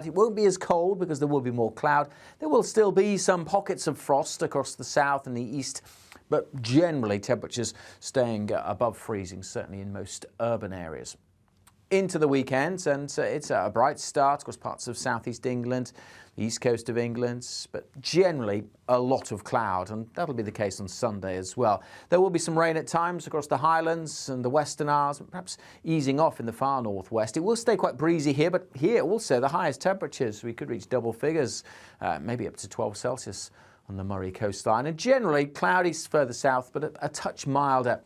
It won't be as cold because there will be more cloud. There will still be some pockets of frost across the south and the east, but generally temperatures staying above freezing, certainly in most urban areas. Into the weekend, and it's a bright start across parts of southeast England, the east coast of England, but generally a lot of cloud, and that'll be the case on Sunday as well. There will be some rain at times across the Highlands and the Western Isles, perhaps easing off in the far northwest. It will stay quite breezy here, but here also the highest temperatures, we could reach double figures, maybe up to 12 Celsius on the Murray coastline, and generally cloudy further south, but a touch milder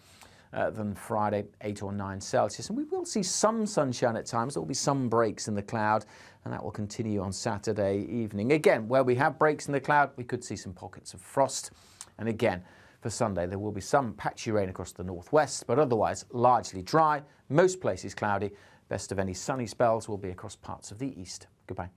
than Friday, 8 or 9 Celsius. And we will see some sunshine at times. There will be some breaks in the cloud, and that will continue on Saturday evening. Again, where we have breaks in the cloud, we could see some pockets of frost. And again, for Sunday, there will be some patchy rain across the northwest, but otherwise largely dry. Most places cloudy. Best of any sunny spells will be across parts of the east. Goodbye.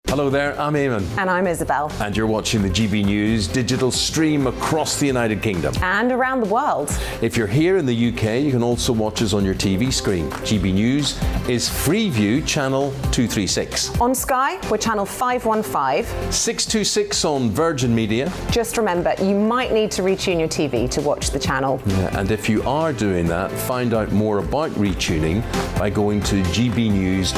Hello there, I'm Eamon. And I'm Isabel. And you're watching the GB News digital stream across the United Kingdom. And around the world. If you're here in the UK, you can also watch us on your TV screen. GB News is Freeview channel 236. On Sky, we're channel 515. 626 on Virgin Media. Just remember, you might need to retune your TV to watch the channel. Yeah, and if you are doing that, find out more about retuning by going to gbnews.uk.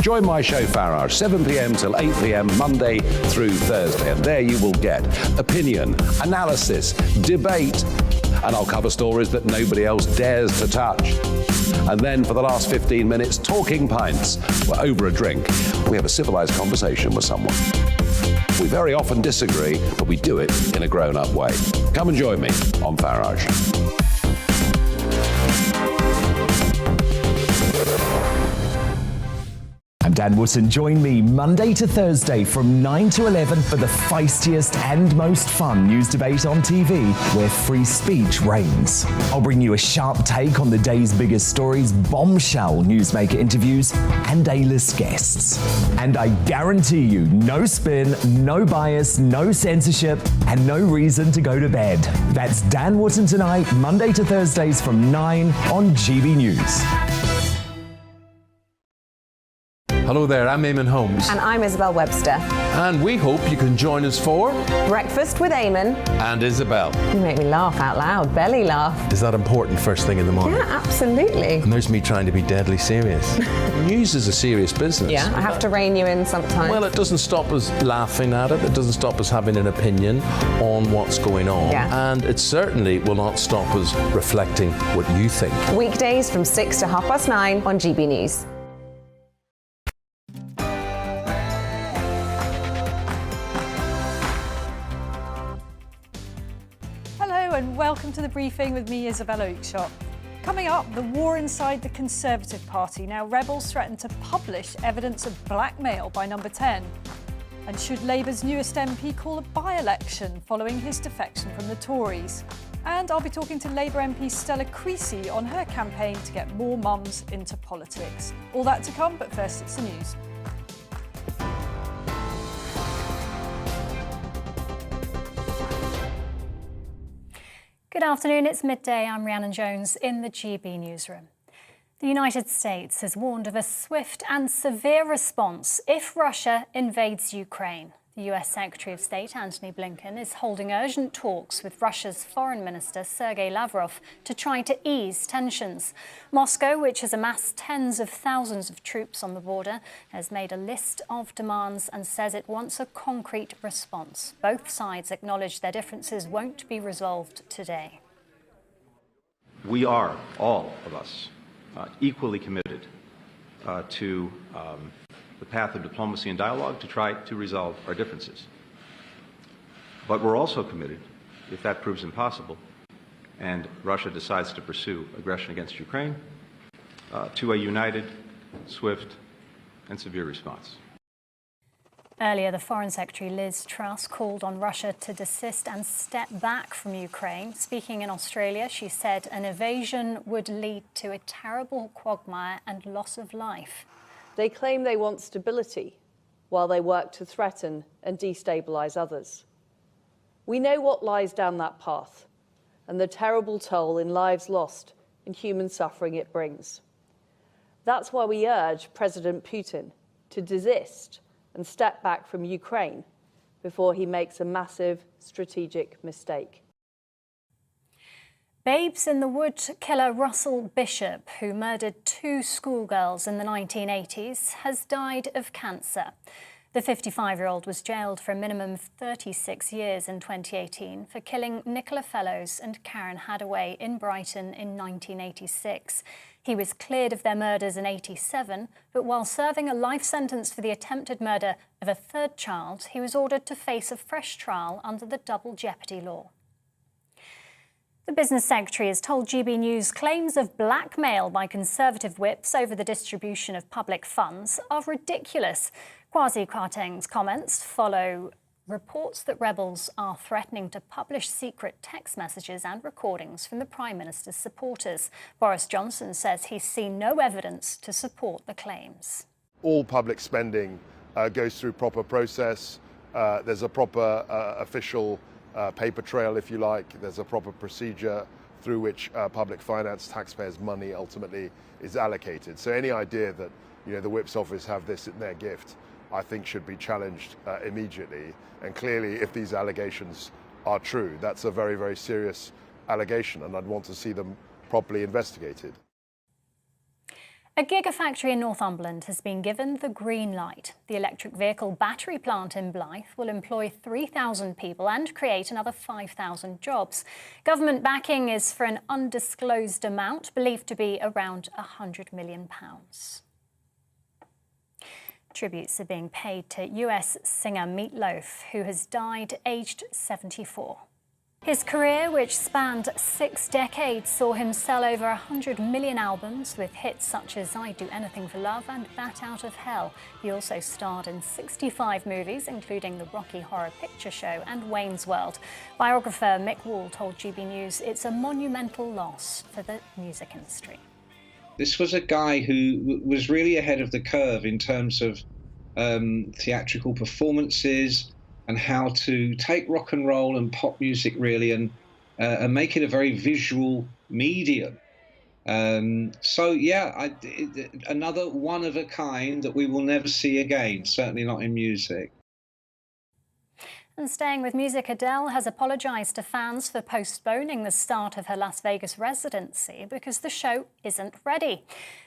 Join my show Farage, 7 p.m. till 8 p.m. Monday through Thursday, and there you will get opinion, analysis, debate, and I'll cover stories that nobody else dares to touch. And then for the last 15 minutes, talking pints. We're over a drink. We have a civilized conversation with someone. We very often disagree, but we do it in a grown-up way. Come and join me on Farage. I'm Dan Wootton. Join me Monday to Thursday from 9 to 11 for the feistiest and most fun news debate on TV, where free speech reigns. I'll bring you a sharp take on the day's biggest stories, bombshell newsmaker interviews, and A-list guests. And I guarantee you, no spin, no bias, no censorship, and no reason to go to bed. That's Dan Wootton tonight, Monday to Thursdays from 9 on GB News. Hello there, I'm Eamon Holmes. And I'm Isabel Webster. And we hope you can join us for Breakfast with Eamon and Isabel. You make me laugh out loud, belly laugh. Is that important first thing in the morning? Yeah, absolutely. And there's me trying to be deadly serious. News is a serious business. Yeah, I have to rein you in sometimes. Well, it doesn't stop us laughing at it. It doesn't stop us having an opinion on what's going on. Yeah. And it certainly will not stop us reflecting what you think. Weekdays from 6 to 9:30 on GB News. And welcome to the briefing with me, Isabel Oakeshott. Coming up, the war inside the Conservative Party. Now, rebels threaten to publish evidence of blackmail by Number 10. And should Labour's newest MP call a by-election following his defection from the Tories? And I'll be talking to Labour MP Stella Creasy on her campaign to get more mums into politics. All that to come, but first it's the news. Good afternoon, it's midday. I'm Rhiannon Jones in the GB newsroom. The United States has warned of a swift and severe response if Russia invades Ukraine. The US Secretary of State Antony Blinken is holding urgent talks with Russia's Foreign Minister Sergei Lavrov to try to ease tensions. Moscow, which has amassed tens of thousands of troops on the border, has made a list of demands and says it wants a concrete response. Both sides acknowledge their differences won't be resolved today. We are, all of us, equally committed to the path of diplomacy and dialogue to try to resolve our differences. But we're also committed, if that proves impossible, and Russia decides to pursue aggression against Ukraine, to a united, swift, and severe response. Earlier, the Foreign Secretary Liz Truss called on Russia to desist and step back from Ukraine. Speaking in Australia, she said an invasion would lead to a terrible quagmire and loss of life. They claim they want stability. while they work to threaten and destabilise others. We know what lies down that path and the terrible toll in lives lost and human suffering it brings. That's why we urge President Putin to desist and step back from Ukraine before he makes a massive strategic mistake. Babes in the Wood killer Russell Bishop, who murdered 2 schoolgirls in the 1980s, has died of cancer. The 55-year-old was jailed for a minimum of 36 years in 2018 for killing Nicola Fellows and Karen Hadaway in Brighton in 1986. He was cleared of their murders in 87, but while serving a life sentence for the attempted murder of a 3rd child, he was ordered to face a fresh trial under the double jeopardy law. The Business Secretary has told GB News claims of blackmail by Conservative whips over the distribution of public funds are ridiculous. Kwasi Kwarteng's comments follow reports that rebels are threatening to publish secret text messages and recordings from the Prime Minister's supporters. Boris Johnson says he's seen no evidence to support the claims. All public spending goes through proper process. There's a proper official paper trail, if you like. There's a proper procedure through which public finance, taxpayers' money ultimately is allocated. So any idea that the Whip's office have this in their gift, I think should be challenged immediately. And clearly, if these allegations are true, that's a very, very serious allegation, and I'd want to see them properly investigated. A gigafactory in Northumberland has been given the green light. The electric vehicle battery plant in Blyth will employ 3,000 people and create another 5,000 jobs. Government backing is for an undisclosed amount, believed to be around £100 million. Tributes are being paid to US singer Meat Loaf, who has died aged 74. His career, which spanned 6 decades, saw him sell over 100 million albums with hits such as I'd Do Anything for Love and Bat Out of Hell. He also starred in 65 movies, including The Rocky Horror Picture Show and Wayne's World. Biographer Mick Wall told GB News it's a monumental loss for the music industry. This was a guy who was really ahead of the curve in terms of theatrical performances, and how to take rock and roll and pop music really and make it a very visual medium. So yeah, another one of a kind that we will never see again, certainly not in music. And staying with music, Adele has apologised to fans for postponing the start of her Las Vegas residency because the show isn't ready.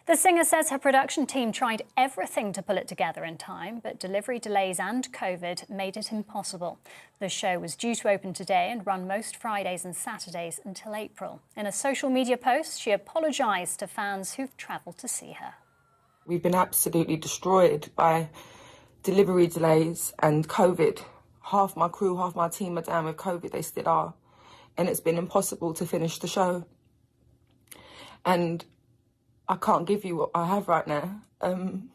The singer says her production team tried everything to pull it together in time, but delivery delays and COVID made it impossible. The show was due to open today and run most Fridays and Saturdays until April. In a social media post, she apologised to fans who've travelled to see her. We've been absolutely destroyed by delivery delays and COVID. Half my crew, half my team are down with COVID, they still are. And it's been impossible to finish the show. And I can't give you what I have right now. And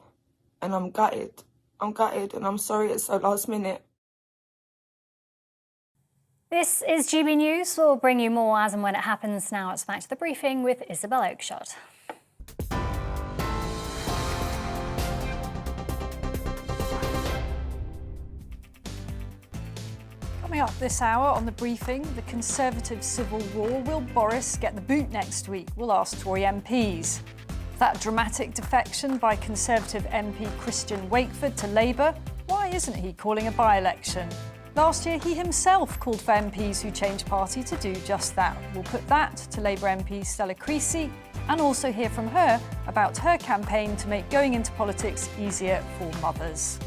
I'm gutted. And I'm sorry it's so last minute. This is GB News. We'll bring you more as and when it happens. Now it's back to the briefing with Isabel Oakeshott. Coming up this hour on the briefing, the Conservative civil war. Will Boris get the boot next week? We'll ask Tory MPs. That dramatic defection by Conservative MP Christian Wakeford to Labour. Why isn't he calling a by-election? Last year, he himself called for MPs who changed party to do just that. We'll put that to Labour MP Stella Creasy and also hear from her about her campaign to make going into politics easier for mothers.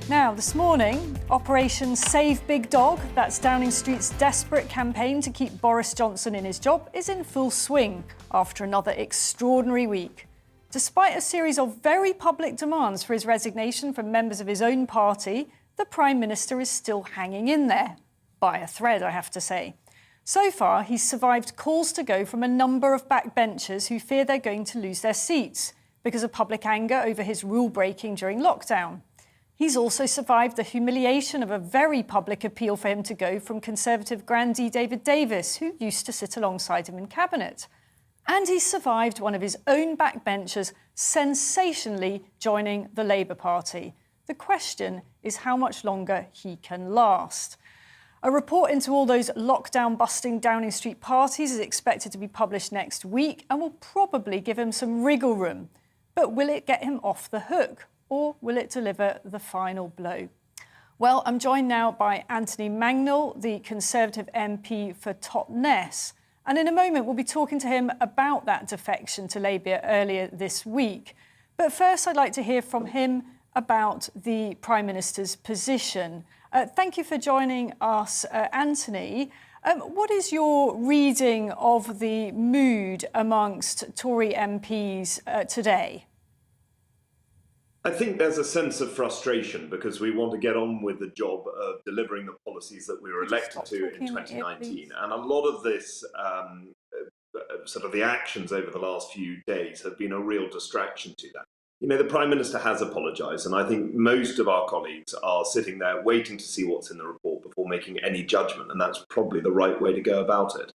Now, this morning, Operation Save Big Dog, that's Downing Street's desperate campaign to keep Boris Johnson in his job, is in full swing after another extraordinary week. Despite a series of very public demands for his resignation from members of his own party, the Prime Minister is still hanging in there. By a thread, I have to say. So far, he's survived calls to go from a number of backbenchers who fear they're going to lose their seats because of public anger over his rule-breaking during lockdown. He's also survived the humiliation of a very public appeal for him to go from Conservative grandee David Davis, who used to sit alongside him in Cabinet. And he survived one of his own backbenchers sensationally joining the Labour Party. The question is how much longer he can last. A report into all those lockdown-busting Downing Street parties is expected to be published next week and will probably give him some wriggle room. But will it get him off the hook, or will it deliver the final blow? Well, I'm joined now by Anthony Mangnall, the Conservative MP for Totnes. And in a moment, we'll be talking to him about that defection to Labour earlier this week. But first, I'd like to hear from him about the Prime Minister's position. Thank you for joining us, Anthony. What is your reading of the mood amongst Tory MPs today? I think there's a sense of frustration because we want to get on with the job of delivering the policies that we were elected to in 2019. And a lot of this, sort of the actions over the last few days have been a real distraction to that. You know, the Prime Minister has apologised, and I think most of our colleagues are sitting there waiting to see what's in the report before making any judgment, and that's probably the right way to go about it.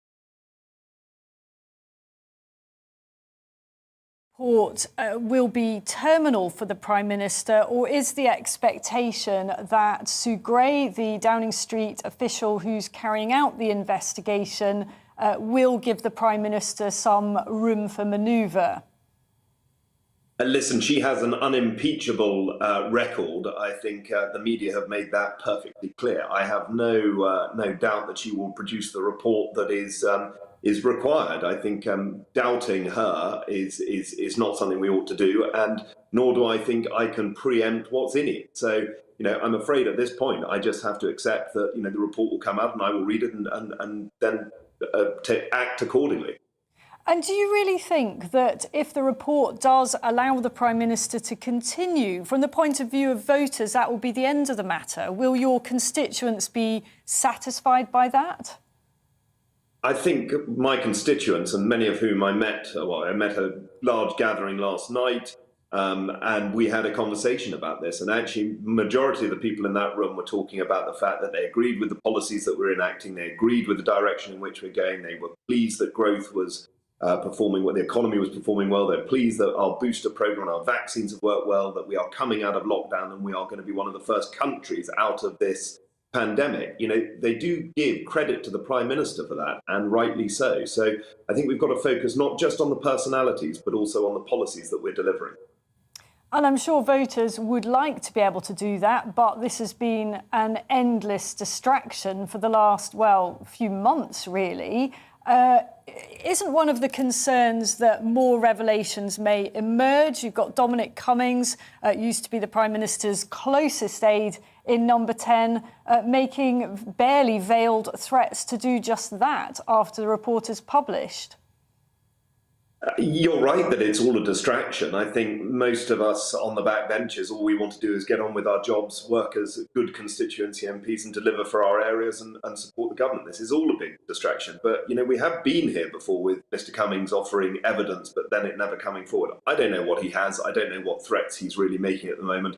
Report will be terminal for the Prime Minister, or is the expectation that Sue Gray, the Downing Street official who's carrying out the investigation, will give the Prime Minister some room for manoeuvre? Listen, she has an unimpeachable record. I think the media have made that perfectly clear. I have no doubt that she will produce the report that is required. I think doubting her is not something we ought to do, and nor do I think I can preempt what's in it. So, you know, I'm afraid at this point I just have to accept that, you know, the report will come out and I will read it and then act accordingly. And do you really think that if the report does allow the Prime Minister to continue, from the point of view of voters, that will be the end of the matter? Will your constituents be satisfied by that? I think my constituents, and many of whom I met a large gathering last night, and we had a conversation about this. And actually, majority of the people in that room were talking about the fact that they agreed with the policies that we're enacting, they agreed with the direction in which we're going, they were pleased that growth was performing well, the economy was performing well, they're pleased that our booster programme, our vaccines have worked well, that we are coming out of lockdown and we are going to be one of the first countries out of this pandemic. You know, they do give credit to the Prime Minister for that, and rightly so. So I think we've got to focus not just on the personalities, but also on the policies that we're delivering. And I'm sure voters would like to be able to do that, but this has been an endless distraction for the last, few months, really. Isn't one of the concerns that more revelations may emerge? You've got Dominic Cummings, used to be the Prime Minister's closest aide in Number 10, making barely veiled threats to do just that after the report is published. You're right that it's all a distraction. I think most of us on the backbenches, all we want to do is get on with our jobs, work as good constituency MPs and deliver for our areas and support the government. This is all a big distraction. But, you know, we have been here before with Mr. Cummings offering evidence, but then it never coming forward. I don't know what he has. I don't know what threats he's really making at the moment.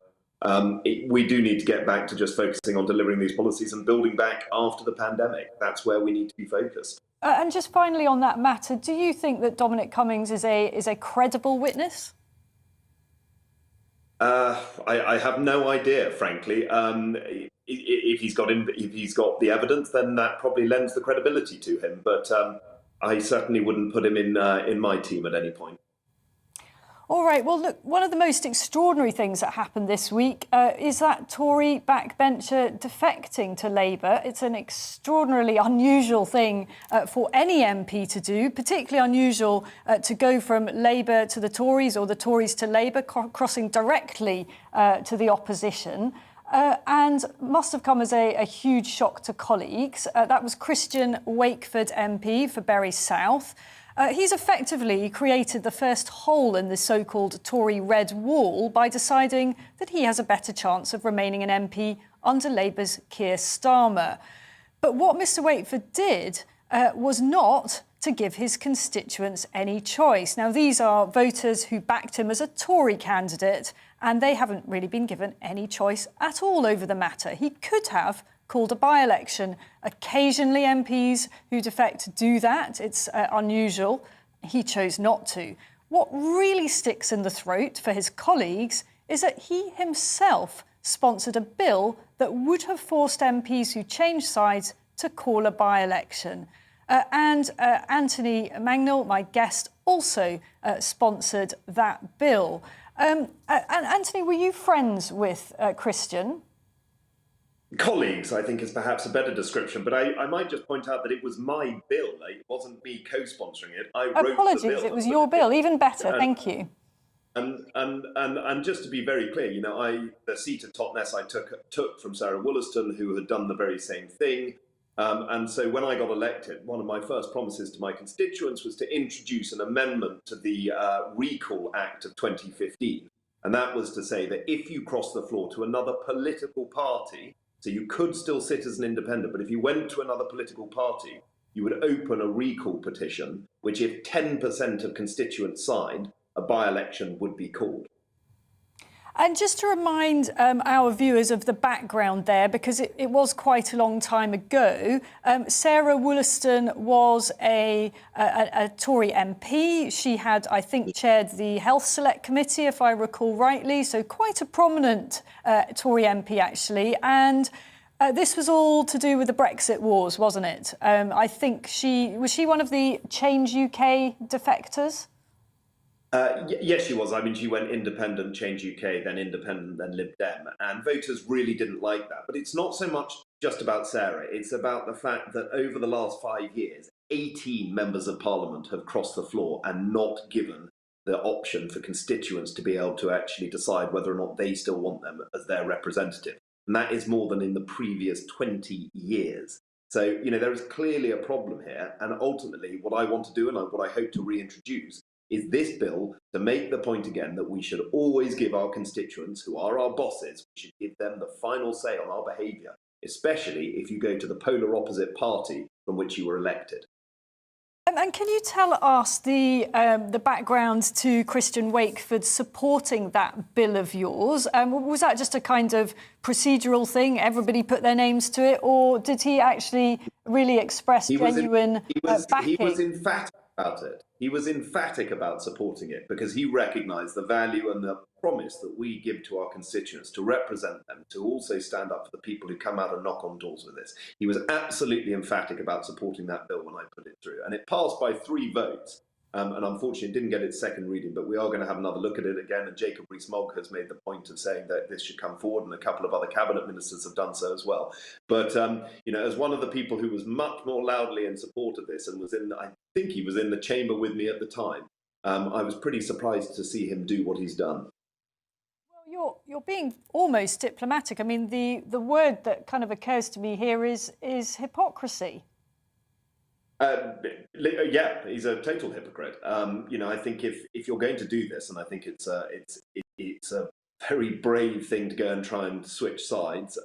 We do need to get back to just focusing on delivering these policies and building back after the pandemic. That's where we need to be focused. And just finally on that matter, do you think that Dominic Cummings is a credible witness? I have no idea, frankly. If he's got the evidence, then that probably lends the credibility to him. But I certainly wouldn't put him in my team at any point. All right, well, look, one of the most extraordinary things that happened this week is that Tory backbencher defecting to Labour. It's an extraordinarily unusual thing for any MP to do, particularly unusual to go from Labour to the Tories or the Tories to Labour, crossing directly to the opposition. And must have come as a huge shock to colleagues. That was Christian Wakeford MP for Bury South. He's effectively created the first hole in the so-called Tory red wall by deciding that he has a better chance of remaining an MP under Labour's Keir Starmer. But what Mr Wakeford did was not to give his constituents any choice. Now, these are voters who backed him as a Tory candidate, and they haven't really been given any choice at all over the matter. He could have called a by-election. Occasionally MPs who defect do that. It's unusual. he chose not to. What really sticks in the throat for his colleagues is that he himself sponsored a bill that would have forced MPs who changed sides to call a by-election. Anthony Mangnall, my guest, also sponsored that bill. And Anthony, were you friends with Christian? Colleagues, I think, is perhaps a better description, but I might just point out that it was my bill. It wasn't me co-sponsoring it. I wrote Apologies, the bill. It was your bill. Even better, thank you. And just to be very clear, you know, the seat of Totnes I took from Sarah Wollaston, who had done the very same thing. And so when I got elected, one of my first promises to my constituents was to introduce an amendment to the Recall Act of 2015. And that was to say that if you cross the floor to another political party, so you could still sit as an independent, but if you went to another political party, you would open a recall petition, which if 10% of constituents signed, a by-election would be called. And just to remind our viewers of the background there, because it was quite a long time ago, Sarah Wollaston was a Tory MP. She had, I think, chaired the Health Select Committee, if I recall rightly, so quite a prominent Tory MP, actually. And this was all to do with the Brexit wars, wasn't it? I think was she one of the Change UK defectors? Yes, she was. I mean, she went independent, Change UK, then independent, then Lib Dem. And voters really didn't like that. But it's not so much just about Sarah. It's about the fact that over the last 5 years, 18 members of parliament have crossed the floor and not given the option for constituents to be able to actually decide whether or not they still want them as their representative. And that is more than in the previous 20 years. So, you know, there is clearly a problem here. And ultimately, what I want to do and what I hope to reintroduce is this bill to make the point again that we should always give our constituents, who are our bosses, we should give them the final say on our behaviour, especially if you go to the polar opposite party from which you were elected. And can you tell us the background to Christian Wakeford supporting that bill of yours? Was that just a kind of procedural thing? Everybody put their names to it? Or did he actually really express genuine backing? He was emphatic about it. He was emphatic about supporting it because he recognised the value and the promise that we give to our constituents to represent them, to also stand up for the people who come out and knock on doors with this. He was absolutely emphatic about supporting that bill when I put it through. And it passed by 3 votes. And unfortunately, it didn't get its second reading, but we are going to have another look at it again. And Jacob Rees-Mogg has made the point of saying that this should come forward, and a couple of other cabinet ministers have done so as well. But, you know, as one of the people who was much more loudly in support of this and was in, I think he was in the chamber with me at the time, I was pretty surprised to see him do what he's done. Well, you're being almost diplomatic. I mean, the word that kind of occurs to me here is hypocrisy. Yeah, he's a total hypocrite. You know, I think if you're going to do this, and I think it's a very brave thing to go and try and switch sides,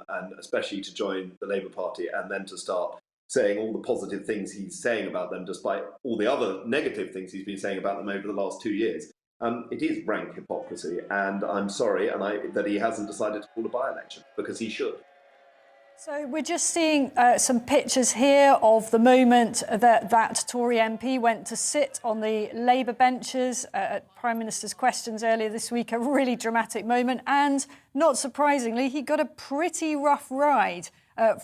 and especially to join the Labour Party and then to start saying all the positive things he's saying about them, despite all the other negative things he's been saying about them over the last 2 years. It is rank hypocrisy, and I'm sorry that he hasn't decided to call a by-election, because he should. So we're just seeing some pictures here of the moment that Tory MP went to sit on the Labour benches at Prime Minister's questions earlier this week, a really dramatic moment. And not surprisingly, he got a pretty rough ride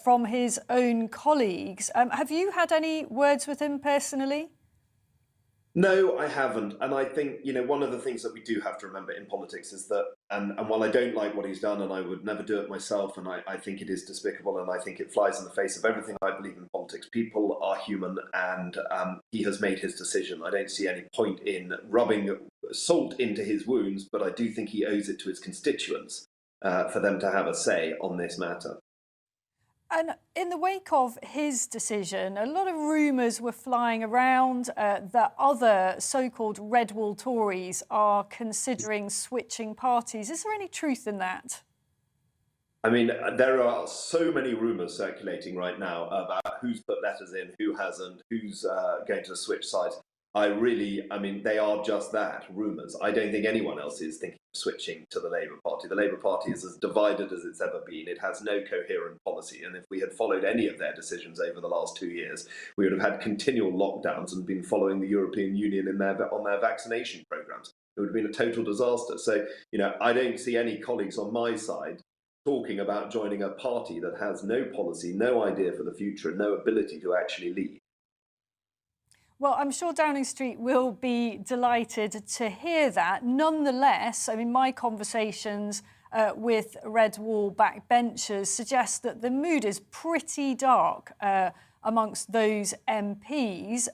from his own colleagues. Have you had any words with him personally? No, I haven't. And I think, you know, one of the things that we do have to remember in politics is that, and while I don't like what he's done and I would never do it myself, and I think it is despicable and I think it flies in the face of everything I believe in politics, people are human, and he has made his decision. I don't see any point in rubbing salt into his wounds, but I do think he owes it to his constituents for them to have a say on this matter. And in the wake of his decision, a lot of rumours were flying around that other so-called red wall Tories are considering switching parties. Is there any truth in that? I mean, there are so many rumours circulating right now about who's put letters in, who hasn't, who's going to switch sides. I mean, they are just that, rumours. I don't think anyone else is thinking of switching to the Labour Party. The Labour Party is as divided as it's ever been. It has no coherent policy. And if we had followed any of their decisions over the last 2 years, we would have had continual lockdowns and been following the European Union on their vaccination programmes. It would have been a total disaster. So, I don't see any colleagues on my side talking about joining a party that has no policy, no idea for the future, and no ability to actually lead. Well, I'm sure Downing Street will be delighted to hear that. Nonetheless, I mean, my conversations with Red Wall backbenchers suggest that the mood is pretty dark amongst those MPs.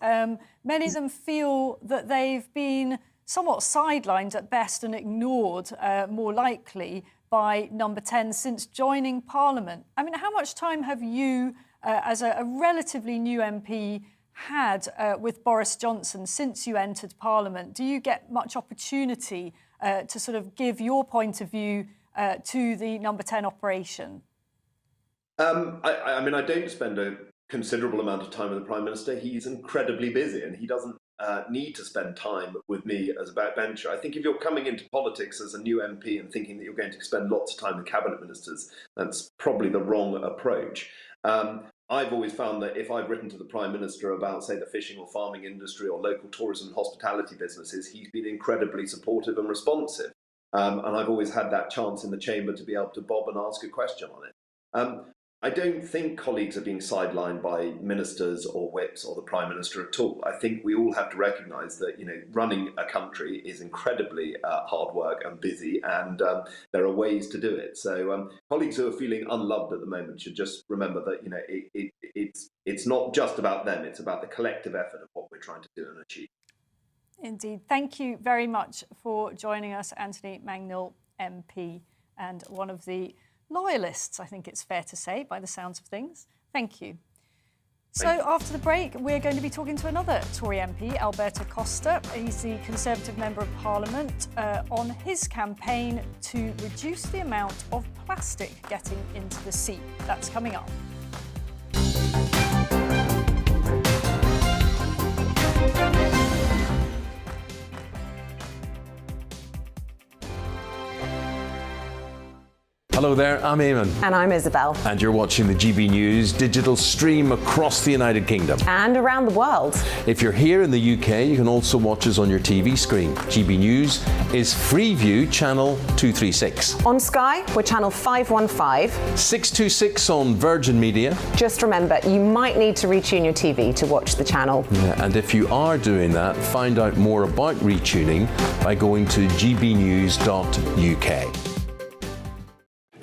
Many of them feel that they've been somewhat sidelined at best and ignored, more likely, by number 10 since joining Parliament. I mean, how much time have you, as a relatively new MP, had with Boris Johnson since you entered Parliament? Do you get much opportunity to sort of give your point of view to the number 10 operation? I mean, I don't spend a considerable amount of time with the Prime Minister. He's incredibly busy and he doesn't need to spend time with me as a backbencher. I think if you're coming into politics as a new MP and thinking that you're going to spend lots of time with cabinet ministers, that's probably the wrong approach. I've always found that if I've written to the Prime Minister about, say, the fishing or farming industry or local tourism and hospitality businesses, he's been incredibly supportive and responsive. And I've always had that chance in the chamber to be able to bob and ask a question on it. I don't think colleagues are being sidelined by ministers or whips or the Prime Minister at all. I think we all have to recognise that, running a country is incredibly hard work and busy, and there are ways to do it. So colleagues who are feeling unloved at the moment should just remember that, it's not just about them, it's about the collective effort of what we're trying to do and achieve. Indeed. Thank you very much for joining us, Anthony Mangnall, MP, and one of the loyalists, I think it's fair to say, by the sounds of things. Thank you. So after the break, we're going to be talking to another Tory MP, Alberto Costa. He's the Conservative Member of Parliament, on his campaign to reduce the amount of plastic getting into the sea. That's coming up. Hello there, I'm Eamon. And I'm Isabel. And you're watching the GB News digital stream across the United Kingdom. And around the world. If you're here in the UK, you can also watch us on your TV screen. GB News is Freeview channel 236. On Sky, we're channel 515. 626 on Virgin Media. Just remember, you might need to retune your TV to watch the channel. Yeah, and if you are doing that, find out more about retuning by going to gbnews.uk.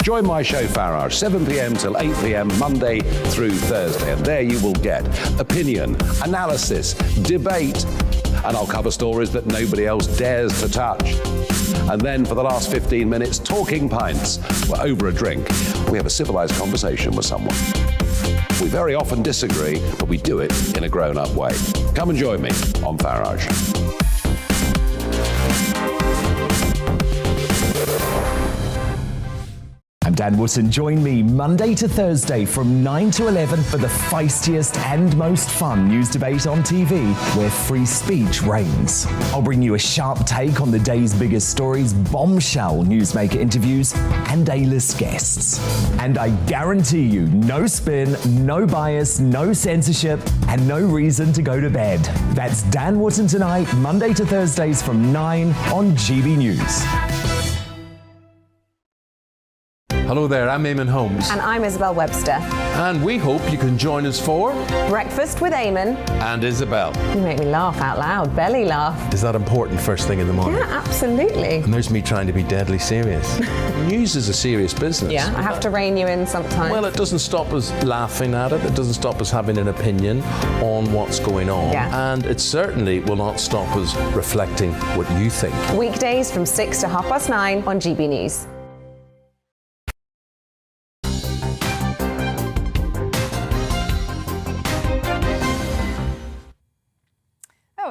Join my show Farrar, 7 p.m. till 8 p.m. Monday through Thursday. And there you will get opinion, analysis, debate, and I'll cover stories that nobody else dares to touch. And then for the last 15 minutes, talking pints. We're over a drink. We have a civilised conversation with someone. We very often disagree, but we do it in a grown-up way. Come and join me on Farage. I'm Dan Wootton. Join me Monday to Thursday from 9 to 11 for the feistiest and most fun news debate on TV, where free speech reigns. I'll bring you a sharp take on the day's biggest stories, bombshell newsmaker interviews, and A-list guests. And I guarantee you, no spin, no bias, no censorship, and no reason to go to bed. That's Dan Wootton Tonight, Monday to Thursdays from 9 on GB News. Hello there, I'm Eamon Holmes. And I'm Isabel Webster. And we hope you can join us for Breakfast with Eamon and Isabel. You make me laugh out loud, belly laugh. Is that important first thing in the morning? Yeah, absolutely. And there's me trying to be deadly serious. News is a serious business. Yeah, I have to rein you in sometimes. Well, it doesn't stop us laughing at it. It doesn't stop us having an opinion on what's going on. Yeah. And it certainly will not stop us reflecting what you think. Weekdays from 6 to 9:30 on GB News.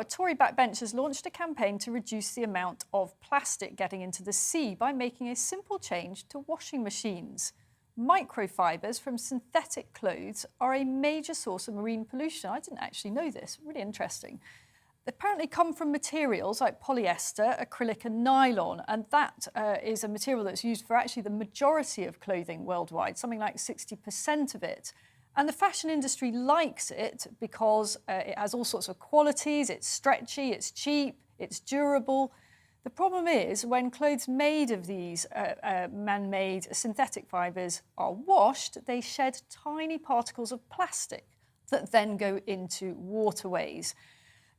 Tory backbenchers launched a campaign to reduce the amount of plastic getting into the sea by making a simple change to washing machines. Microfibers from synthetic clothes are a major source of marine pollution. I didn't actually know this. Really interesting. They apparently come from materials like polyester, acrylic and nylon, and that is a material that's used for actually the majority of clothing worldwide, something like 60% of it. And the fashion industry likes it because it has all sorts of qualities, it's stretchy, it's cheap, it's durable. The problem is when clothes made of these man-made synthetic fibres are washed, they shed tiny particles of plastic that then go into waterways.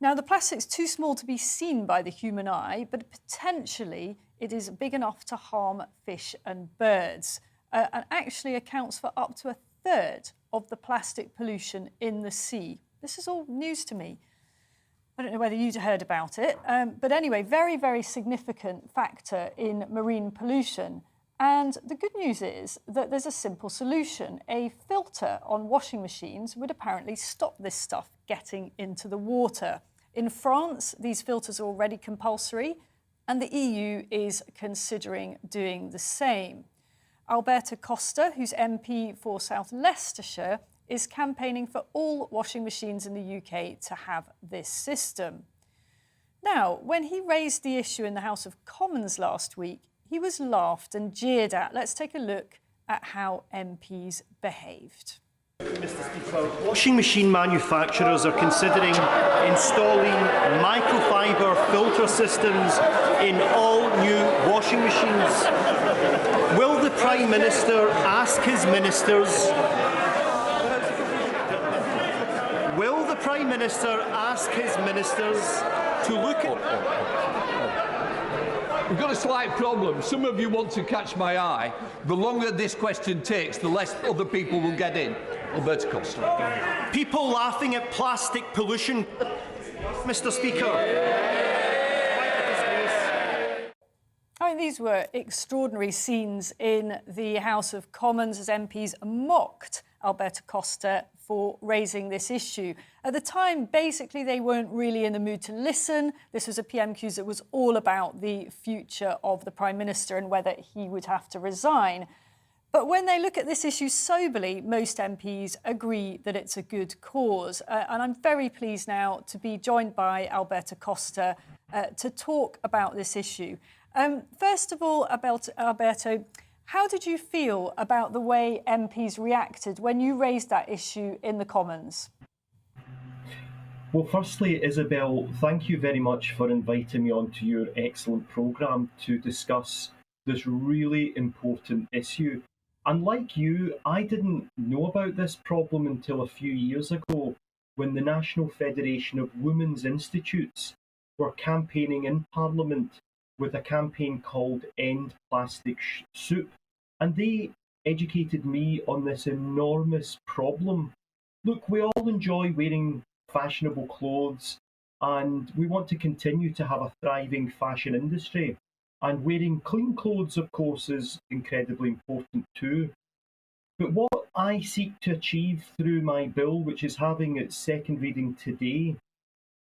Now, the plastic's too small to be seen by the human eye, but potentially it is big enough to harm fish and birds, and actually accounts for up to a third of the plastic pollution in the sea. This is all news to me. I don't know whether you'd heard about it, but anyway, very, very significant factor in marine pollution. And the good news is that there's a simple solution. A filter on washing machines would apparently stop this stuff getting into the water. In France, these filters are already compulsory, and the EU is considering doing the same. Alberto Costa, who's MP for South Leicestershire, is campaigning for all washing machines in the UK to have this system. Now, when he raised the issue in the House of Commons last week, he was laughed and jeered at. Let's take a look at how MPs behaved. Mr. Speaker, washing machine manufacturers are considering installing microfiber filter systems in all new washing machines. Will the Prime Minister ask his ministers? Will the Prime Minister ask his ministers to look at? We've got a slight problem. Some of you want to catch my eye. The longer this question takes, the less other people will get in. Alberto Costa. People laughing at plastic pollution, Mr. Speaker. I mean, these were extraordinary scenes in the House of Commons as MPs mocked Alberto Costa for raising this issue. At the time, basically, they weren't really in the mood to listen. This was a PMQs that was all about the future of the Prime Minister and whether he would have to resign. But when they look at this issue soberly, most MPs agree that it's a good cause. And I'm very pleased now to be joined by Alberto Costa to talk about this issue. First of all, Alberto, how did you feel about the way MPs reacted when you raised that issue in the Commons? Well, firstly, Isabel, thank you very much for inviting me onto your excellent programme to discuss this really important issue. And like you, I didn't know about this problem until a few years ago when the National Federation of Women's Institutes were campaigning in Parliament with a campaign called End Plastic Soup. And they educated me on this enormous problem. Look, we all enjoy wearing fashionable clothes and we want to continue to have a thriving fashion industry. And wearing clean clothes, of course, is incredibly important too. But what I seek to achieve through my bill, which is having its second reading today,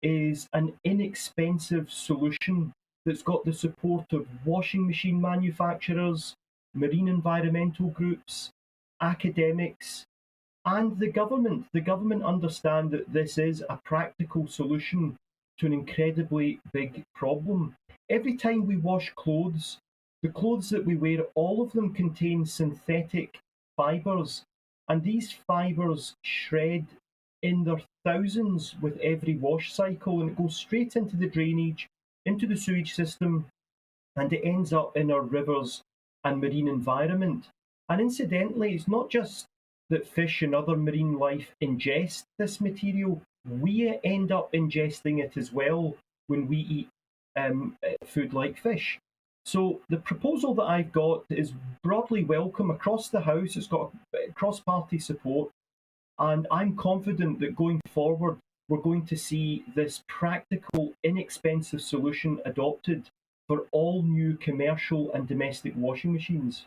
is an inexpensive solution that's got the support of washing machine manufacturers, marine environmental groups, academics, and the government. The government understand that this is a practical solution to an incredibly big problem. Every time we wash clothes, the clothes that we wear, all of them contain synthetic fibres, and these fibres shred in their thousands with every wash cycle, and it goes straight into the drainage, into the sewage system, and it ends up in our rivers and marine environment. And incidentally, it's not just that fish and other marine life ingest this material, we end up ingesting it as well when we eat food like fish. So the proposal that I've got is broadly welcome across the House. It's got cross-party support, and I'm confident that going forward we're going to see this practical, inexpensive solution adopted for all new commercial and domestic washing machines.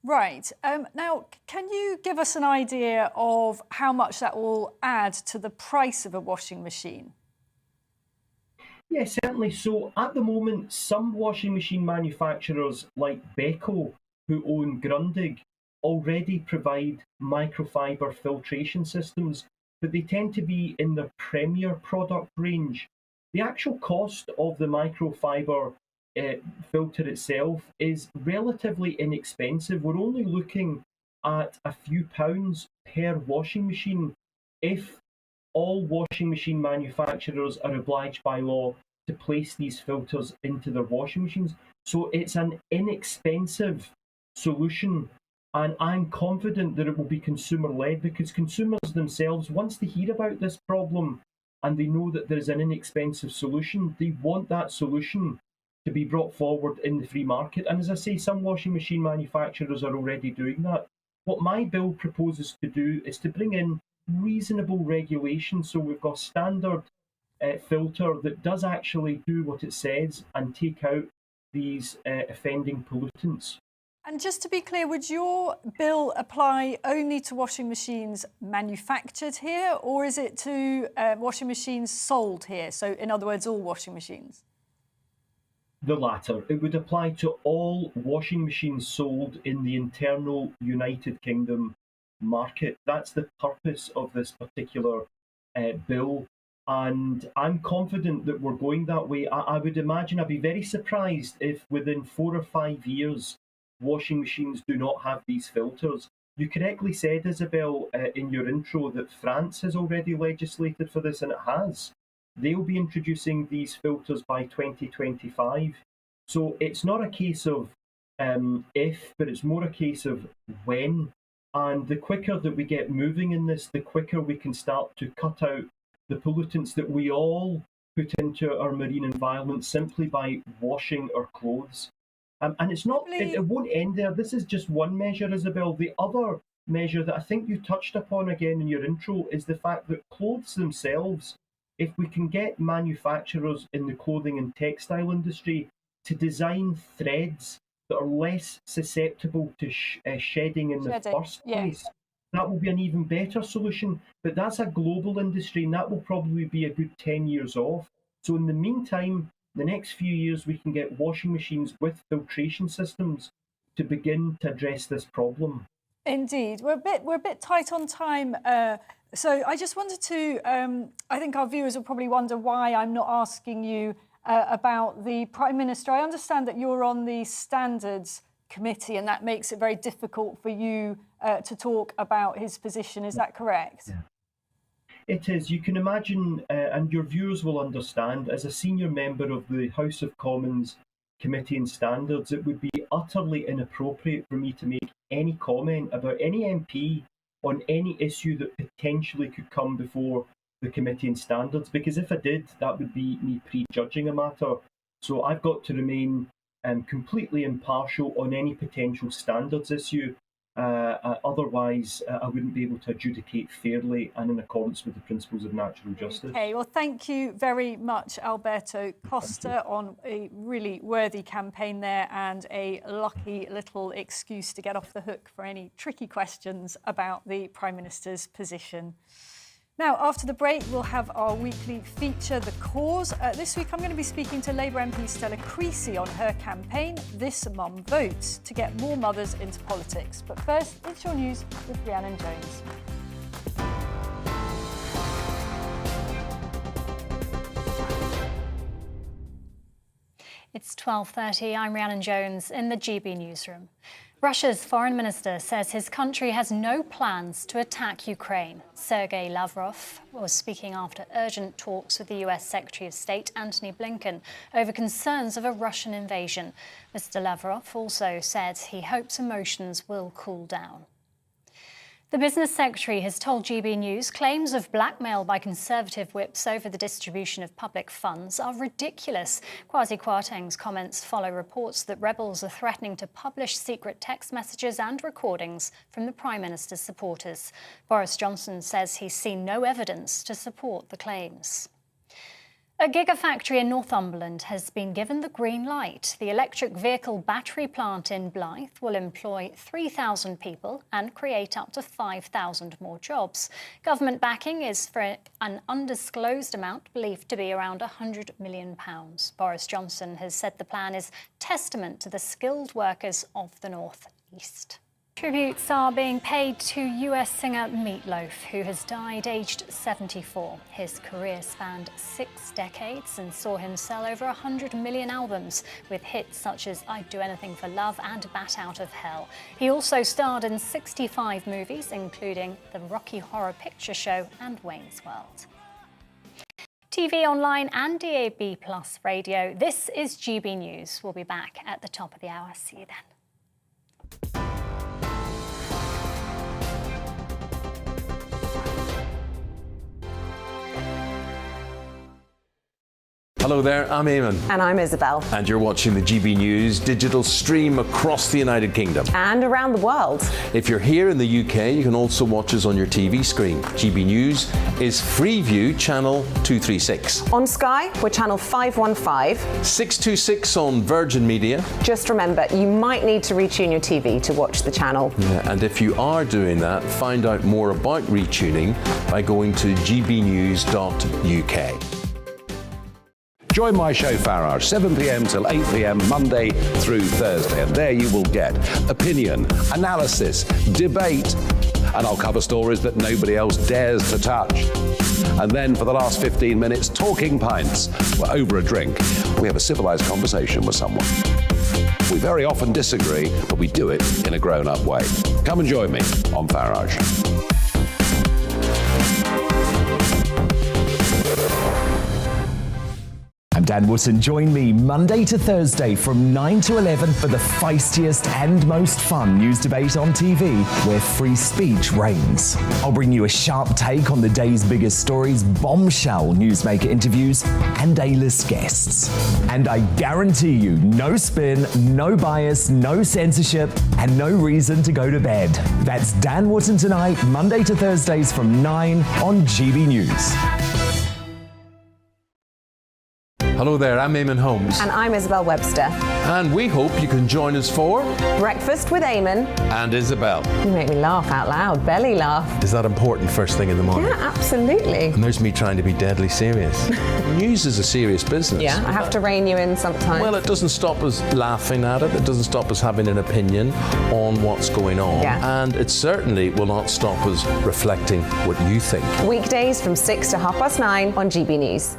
Right. Now, can you give us an idea of how much that will add to the price of a washing machine? Yes, certainly. So at the moment, some washing machine manufacturers like Beko, who own Grundig, already provide microfiber filtration systems, but they tend to be in their premier product range. The actual cost of the microfiber filter itself is relatively inexpensive. We're only looking at a few pounds per washing machine if all washing machine manufacturers are obliged by law to place these filters into their washing machines. So it's an inexpensive solution, and I'm confident that it will be consumer-led, because consumers themselves, once they hear about this problem and they know that there's an inexpensive solution, they want that solution to be brought forward in the free market. And as I say, some washing machine manufacturers are already doing that. What my bill proposes to do is to bring in reasonable regulation, so we've got standard filter that does actually do what it says and take out these offending pollutants. And just to be clear, would your bill apply only to washing machines manufactured here, or is it to washing machines sold here? So in other words, all washing machines? The latter. It would apply to all washing machines sold in the internal United Kingdom market. That's the purpose of this particular bill. And I'm confident that we're going that way. I would imagine, I'd be very surprised if within 4 or 5 years, washing machines do not have these filters. You correctly said, Isabel, in your intro that France has already legislated for this, and it has. They'll be introducing these filters by 2025. So it's not a case of if, but it's more a case of when. And the quicker that we get moving in this, the quicker we can start to cut out the pollutants that we all put into our marine environment simply by washing our clothes. And it's not, it won't end there. This is just one measure, Isabel. The other measure that I think you touched upon again in your intro is the fact that clothes themselves, if we can get manufacturers in the clothing and textile industry to design threads that are less susceptible to shedding in the first place, that will be an even better solution. But that's a global industry, and that will probably be a good 10 years off. So in the meantime, the next few years, we can get washing machines with filtration systems to begin to address this problem. Indeed. We're a bit tight on time. So I just wanted to, I think our viewers will probably wonder why I'm not asking you about the Prime Minister. I understand that you're on the Standards Committee, and that makes it very difficult for you to talk about his position. Is that correct? Yeah. It is. You can imagine, and your viewers will understand, as a senior member of the House of Commons Committee on Standards, it would be utterly inappropriate for me to make any comment about any MP on any issue that potentially could come before the Committee on Standards, because if I did, that would be me prejudging a matter. So I've got to remain completely impartial on any potential standards issue. Otherwise, I wouldn't be able to adjudicate fairly and in accordance with the principles of natural justice. Okay, well, thank you very much, Alberto Costa, on a really worthy campaign there and a lucky little excuse to get off the hook for any tricky questions about the Prime Minister's position. Now, after the break, we'll have our weekly feature, The Cause. This week, I'm going to be speaking to Labour MP Stella Creasy on her campaign, This Mum Votes, to get more mothers into politics. But first, it's your news with Rhiannon Jones. It's 12:30. I'm Rhiannon Jones in the GB newsroom. Russia's foreign minister says his country has no plans to attack Ukraine. Sergei Lavrov was speaking after urgent talks with the US Secretary of State Antony Blinken over concerns of a Russian invasion. Mr. Lavrov also said he hopes emotions will cool down. The Business Secretary has told GB News claims of blackmail by Conservative whips over the distribution of public funds are ridiculous. Kwasi Kwarteng's comments follow reports that rebels are threatening to publish secret text messages and recordings from the Prime Minister's supporters. Boris Johnson says he's seen no evidence to support the claims. A gigafactory in Northumberland has been given the green light. The electric vehicle battery plant in Blyth will employ 3,000 people and create up to 5,000 more jobs. Government backing is for an undisclosed amount believed to be around £100 million. Boris Johnson has said the plan is testament to the skilled workers of the North East. Tributes are being paid to US singer Meat Loaf, who has died aged 74. His career spanned 6 decades and saw him sell over 100 million albums, with hits such as I'd Do Anything for Love and Bat Out of Hell. He also starred in 65 movies, including The Rocky Horror Picture Show and Wayne's World. TV, online and DAB+ radio, this is GB News. We'll be back at the top of the hour. See you then. Hello there, I'm Eamon. And I'm Isabel. And you're watching the GB News digital stream across the United Kingdom. And around the world. If you're here in the UK, you can also watch us on your TV screen. GB News is Freeview channel 236. On Sky, we're channel 515. 626 on Virgin Media. Just remember, you might need to retune your TV to watch the channel. Yeah, and if you are doing that, find out more about retuning by going to gbnews.uk. Join my show Farage, 7 p.m. till 8 p.m. Monday through Thursday, and there you will get opinion, analysis, debate, and I'll cover stories that nobody else dares to touch. And then for the last 15 minutes, talking pints. We're over a drink. We have a civilized conversation with someone. We very often disagree, but we do it in a grown-up way. Come and join me on Farage. I'm Dan Wootton. Join me Monday to Thursday from 9 to 11 for the feistiest and most fun news debate on TV, where free speech reigns. I'll bring you a sharp take on the day's biggest stories, bombshell newsmaker interviews, and A-list guests. And I guarantee you, no spin, no bias, no censorship, and no reason to go to bed. That's Dan Wootton tonight, Monday to Thursdays from 9 on GB News. Hello there, I'm Eamon Holmes. And I'm Isabel Webster. And we hope you can join us for Breakfast with Eamon and Isabel. You make me laugh out loud, belly laugh. Is that important first thing in the morning? Yeah, absolutely. And there's me trying to be deadly serious. News is a serious business. Yeah, I have to rein you in sometimes. Well, it doesn't stop us laughing at it. It doesn't stop us having an opinion on what's going on. Yeah. And it certainly will not stop us reflecting what you think. Weekdays from 6 to 9:30 on GB News.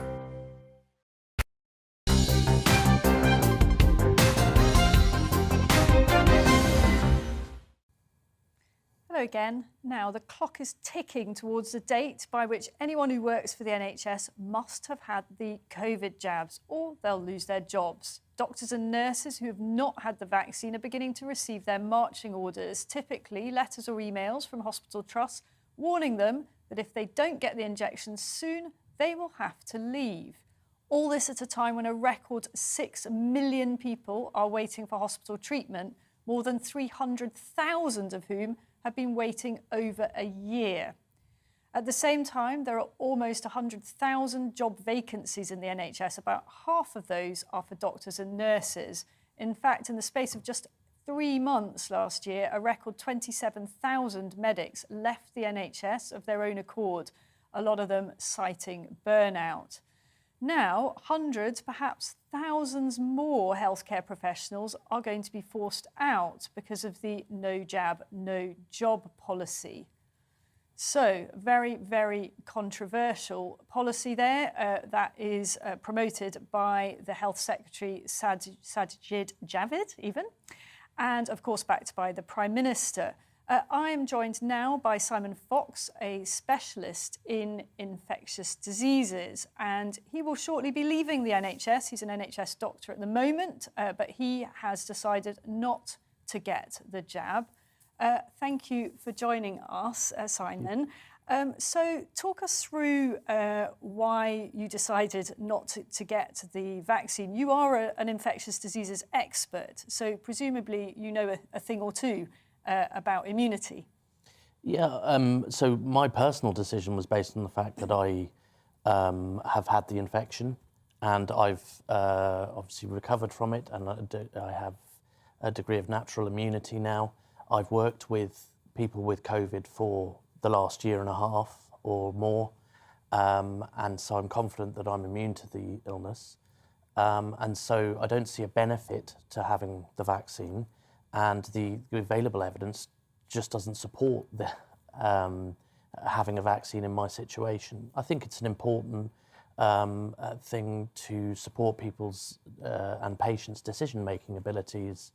Hello again. Now, the clock is ticking towards the date by which anyone who works for the NHS must have had the COVID jabs or they'll lose their jobs. Doctors and nurses who have not had the vaccine are beginning to receive their marching orders, typically letters or emails from hospital trusts warning them that if they don't get the injections soon, they will have to leave. All this at a time when a record 6 million people are waiting for hospital treatment, more than 300,000 of whom have been waiting over a year. At the same time, there are almost 100,000 job vacancies in the NHS. About half of those are for doctors and nurses. In fact, in the space of just 3 months last year, a record 27,000 medics left the NHS of their own accord, a lot of them citing burnout. Now, hundreds, perhaps thousands more healthcare professionals are going to be forced out because of the no jab, no job policy. So, very, very controversial policy there that is promoted by the Health Secretary Sajid Javid, even, and of course backed by the Prime Minister. I am joined now by Simon Fox, a specialist in infectious diseases, and he will shortly be leaving the NHS. He's an NHS doctor at the moment, but he has decided not to get the jab. Thank you for joining us, Simon. So talk us through why you decided not to get the vaccine. You are an infectious diseases expert, so presumably you know a thing or two about immunity. Yeah, so my personal decision was based on the fact that I have had the infection and I've obviously recovered from it, and I have a degree of natural immunity now. I've worked with people with COVID for the last year and a half or more, and so I'm confident that I'm immune to the illness. And so I don't see a benefit to having the vaccine, and the available evidence just doesn't support the having a vaccine in my situation. I think it's an important thing to support people's and patients' decision-making abilities.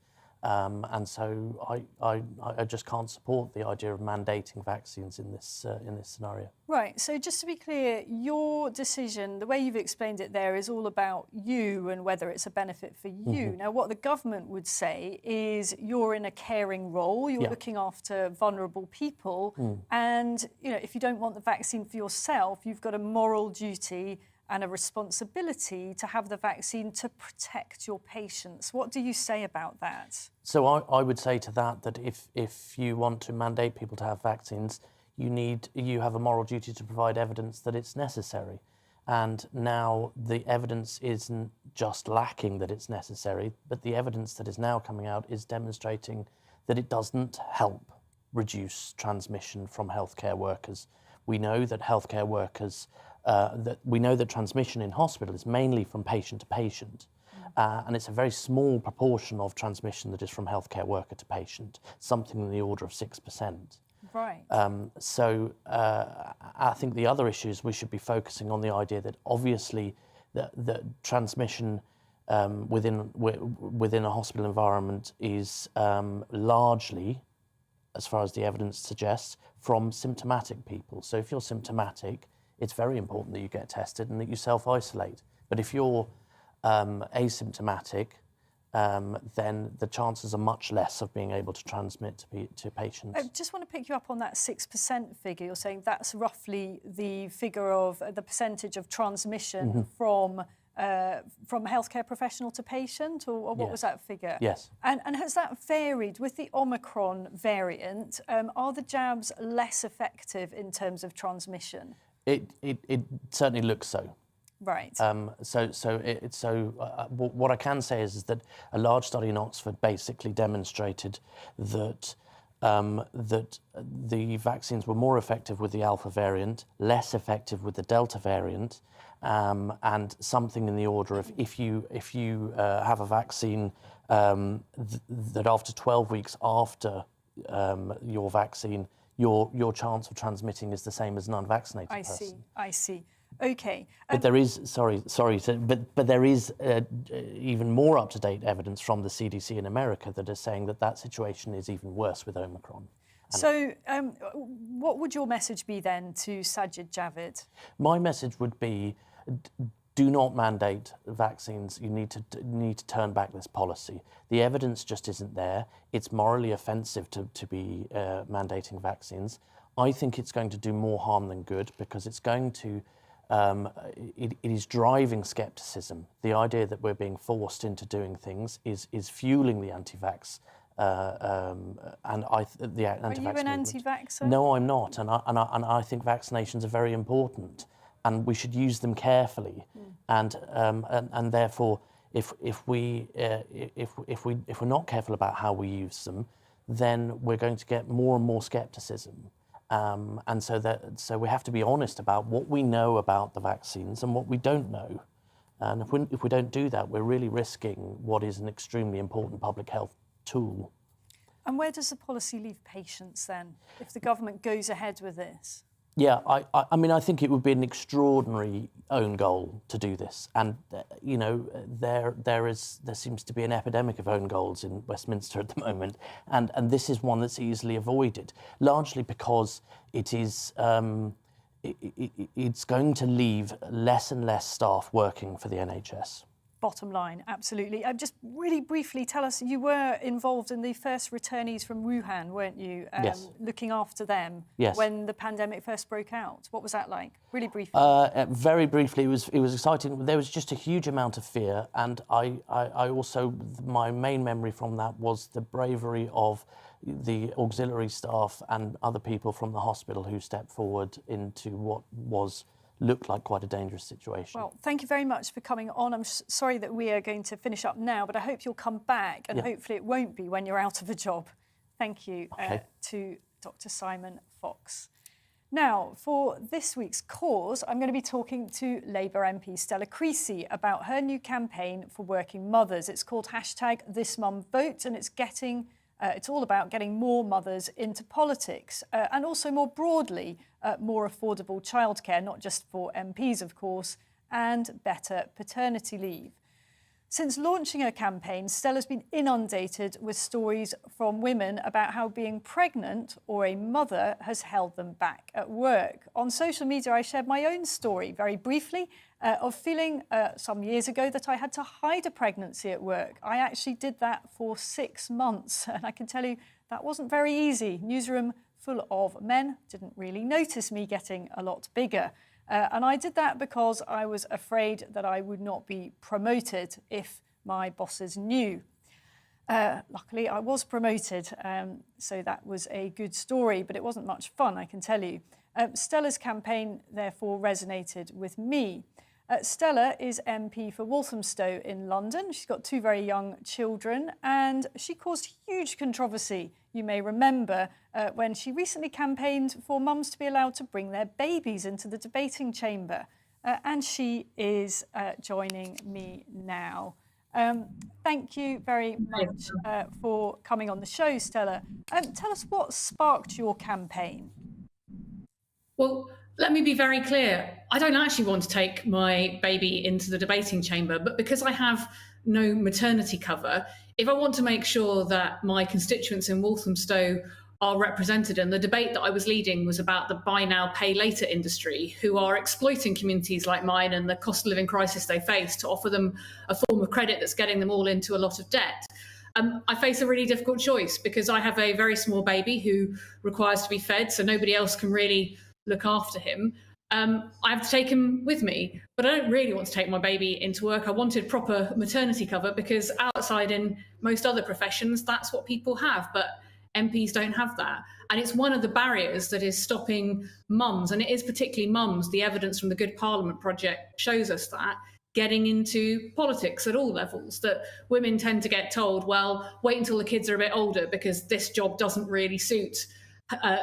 And so I just can't support the idea of mandating vaccines in this scenario. Right, so just to be clear, your decision, the way you've explained it there, is all about you and whether it's a benefit for you. Now, what the government would say is you're in a caring role, you're looking after vulnerable people, and if you don't want the vaccine for yourself, you've got a moral duty and a responsibility to have the vaccine to protect your patients. What do you say about that? So I would say to that if you want to mandate people to have vaccines, you have a moral duty to provide evidence that it's necessary. And now the evidence isn't just lacking that it's necessary, but the evidence that is now coming out is demonstrating that it doesn't help reduce transmission from healthcare workers. We know that healthcare workers we know that transmission in hospital is mainly from patient to patient, and it's a very small proportion of transmission that is from healthcare worker to patient, something in the order of 6%. Right. So I think the other issue is we should be focusing on the idea that obviously the transmission within a hospital environment is largely, as far as the evidence suggests, from symptomatic people. So if you're symptomatic, it's very important that you get tested and that you self-isolate. But if you're asymptomatic, then the chances are much less of being able to transmit to patients. I just want to pick you up on that 6% figure. You're saying that's roughly the figure of the percentage of transmission from healthcare professional to patient, or what was that figure? Yes. And has that varied with the Omicron variant? Are the jabs less effective in terms of transmission? It certainly looks so. Right. What I can say is that a large study in Oxford basically demonstrated that that the vaccines were more effective with the Alpha variant, less effective with the Delta variant, and something in the order of if you have a vaccine that after 12 weeks after your vaccine, your chance of transmitting is the same as an unvaccinated person. I see. Okay. But there is, but there is even more up-to-date evidence from the CDC in America that is saying that situation is even worse with Omicron. So what would your message be then to Sajid Javid? My message would be, do not mandate vaccines. You need to turn back this policy. The evidence just isn't there. It's morally offensive to be mandating vaccines. I think it's going to do more harm than good because it's going to, it is driving scepticism. The idea that we're being forced into doing things is fueling the anti-vax. Are you an anti-vaxxer? No, I'm not, and I think vaccinations are very important, and we should use them carefully. And therefore, if we're not careful about how we use them, then we're going to get more and more scepticism. And so we have to be honest about what we know about the vaccines and what we don't know. And if we don't do that, we're really risking what is an extremely important public health tool. And where does the policy leave patients then, if the government goes ahead with this? Yeah, I mean, I think it would be an extraordinary own goal to do this, and there seems to be an epidemic of own goals in Westminster at the moment, and this is one that's easily avoided, largely because it is it's going to leave less and less staff working for the NHS. Bottom line, absolutely. Just really briefly tell us, you were involved in the first returnees from Wuhan, weren't you? Yes. Looking after them when the pandemic first broke out. What was that like? Really briefly. Very briefly, it was exciting. There was just a huge amount of fear, and I also, my main memory from that was the bravery of the auxiliary staff and other people from the hospital who stepped forward into what looked like quite a dangerous situation. Well, thank you very much for coming on. I'm sorry that we are going to finish up now, but I hope you'll come back, and hopefully it won't be when you're out of a job. Thank you to Dr. Simon Fox. Now, for this week's cause, I'm going to be talking to Labour MP Stella Creasy about her new campaign for working mothers. It's called #ThisMumVote, and it's getting It's all about getting more mothers into politics and also more broadly, more affordable childcare, not just for MPs, of course, and better paternity leave. Since launching her campaign, Stella's been inundated with stories from women about how being pregnant or a mother has held them back at work. On social media, I shared my own story very briefly of feeling some years ago that I had to hide a pregnancy at work. I actually did that for 6 months, and I can tell you that wasn't very easy. Newsroom full of men didn't really notice me getting a lot bigger. And I did that because I was afraid that I would not be promoted if my bosses knew. Luckily, I was promoted, so that was a good story, but it wasn't much fun, I can tell you. Stella's campaign, therefore, resonated with me. Stella is MP for Walthamstow in London. She's got 2 very young children, and she caused huge controversy, you may remember, when she recently campaigned for mums to be allowed to bring their babies into the debating chamber. And she is joining me now. Thank you very much for coming on the show, Stella. Tell us what sparked your campaign. Well, let me be very clear. I don't actually want to take my baby into the debating chamber, but because I have no maternity cover, if I want to make sure that my constituents in Walthamstow are represented, and the debate that I was leading was about the buy now, pay later industry, who are exploiting communities like mine and the cost of living crisis they face to offer them a form of credit that's getting them all into a lot of debt. I face a really difficult choice because I have a very small baby who requires to be fed, so nobody else can really look after him. I have to take him with me, but I don't really want to take my baby into work. I wanted proper maternity cover because outside in most other professions, that's what people have, but MPs don't have that. And it's one of the barriers that is stopping mums, and it is particularly mums, the evidence from the Good Parliament Project shows us that, getting into politics at all levels, that women tend to get told, well, wait until the kids are a bit older because this job doesn't really suit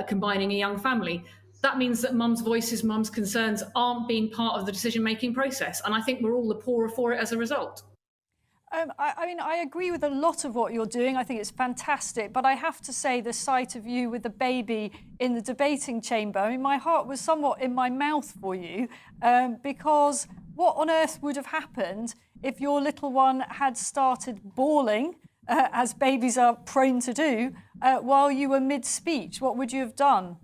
combining a young family. That means that mums' voices, mums' concerns aren't being part of the decision-making process. And I think we're all the poorer for it as a result. I mean, I agree with a lot of what you're doing. I think it's fantastic. But I have to say, the sight of you with the baby in the debating chamber, I mean, my heart was somewhat in my mouth for you, because what on earth would have happened if your little one had started bawling, as babies are prone to do, while you were mid-speech? What would you have done?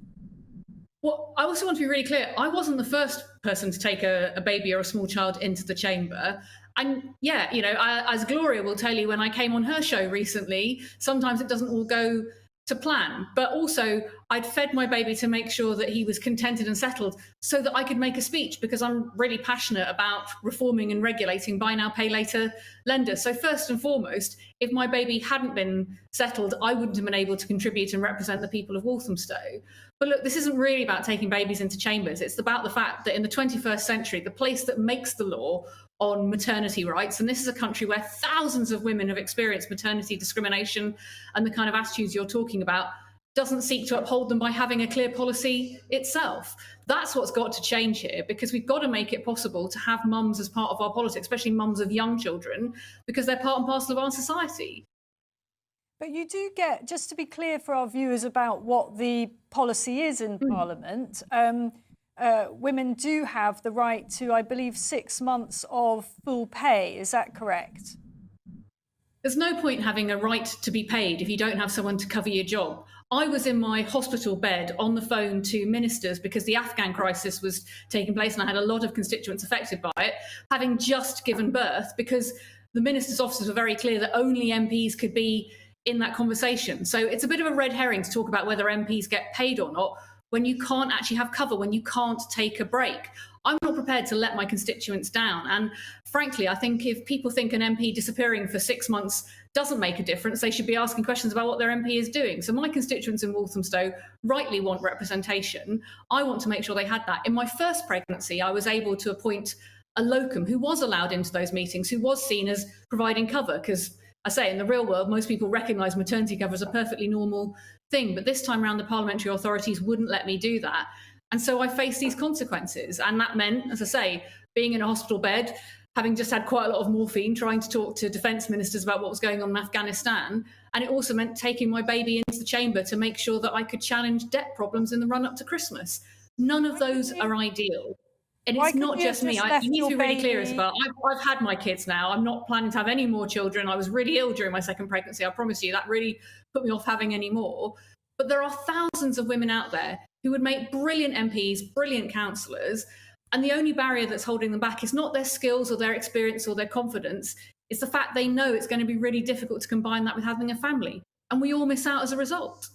Well, I also want to be really clear. I wasn't the first person to take a baby or a small child into the chamber. And yeah, you know, as Gloria will tell you when I came on her show recently, sometimes it doesn't all go to plan. But also, I'd fed my baby to make sure that he was contented and settled so that I could make a speech, because I'm really passionate about reforming and regulating buy now, pay later lenders. So first and foremost, if my baby hadn't been settled, I wouldn't have been able to contribute and represent the people of Walthamstow. But look, this isn't really about taking babies into chambers. It's about the fact that in the 21st century, the place that makes the law on maternity rights, and this is a country where thousands of women have experienced maternity discrimination and the kind of attitudes you're talking about, doesn't seek to uphold them by having a clear policy itself. That's what's got to change here, because we've got to make it possible to have mums as part of our politics, especially mums of young children, because they're part and parcel of our society. But you do get, just to be clear for our viewers about what the policy is in Parliament, women do have the right to, I believe, 6 months of full pay. Is that correct? There's no point having a right to be paid if you don't have someone to cover your job. I was in my hospital bed on the phone to ministers because the Afghan crisis was taking place and I had a lot of constituents affected by it, having just given birth, because the ministers' offices were very clear that only MPs could be in that conversation. So it's a bit of a red herring to talk about whether MPs get paid or not when you can't actually have cover, when you can't take a break. I'm not prepared to let my constituents down. And frankly, I think if people think an MP disappearing for 6 months doesn't make a difference, they should be asking questions about what their MP is doing. So my constituents in Walthamstow rightly want representation. I want to make sure they had that. In my first pregnancy, I was able to appoint a locum who was allowed into those meetings, who was seen as providing cover, because I say in the real world, most people recognise maternity cover as a perfectly normal thing. But this time around, the parliamentary authorities wouldn't let me do that. And so I faced these consequences. And that meant, as I say, being in a hospital bed, having just had quite a lot of morphine, trying to talk to defence ministers about what was going on in Afghanistan. And it also meant taking my baby into the chamber to make sure that I could challenge debt problems in the run up to Christmas. None of those are ideal. And it's not just me. I need to be really clear, Isabel. I've had my kids now. I'm not planning to have any more children. I was really ill during my second pregnancy. I promise you, that really put me off having any more. But there are thousands of women out there who would make brilliant MPs, brilliant councillors. And the only barrier that's holding them back is not their skills or their experience or their confidence. It's the fact they know it's going to be really difficult to combine that with having a family. And we all miss out as a result.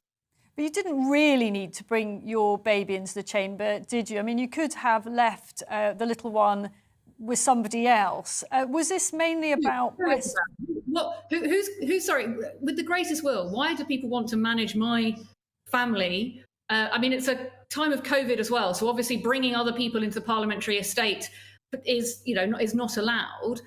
But you didn't really need to bring your baby into the chamber, did you? I mean, you could have left the little one with somebody else. Was this mainly about breast? What? Who's sorry? With the greatest will, why do people want to manage my family? I mean, it's a time of COVID as well, so obviously bringing other people into the parliamentary estate is not allowed.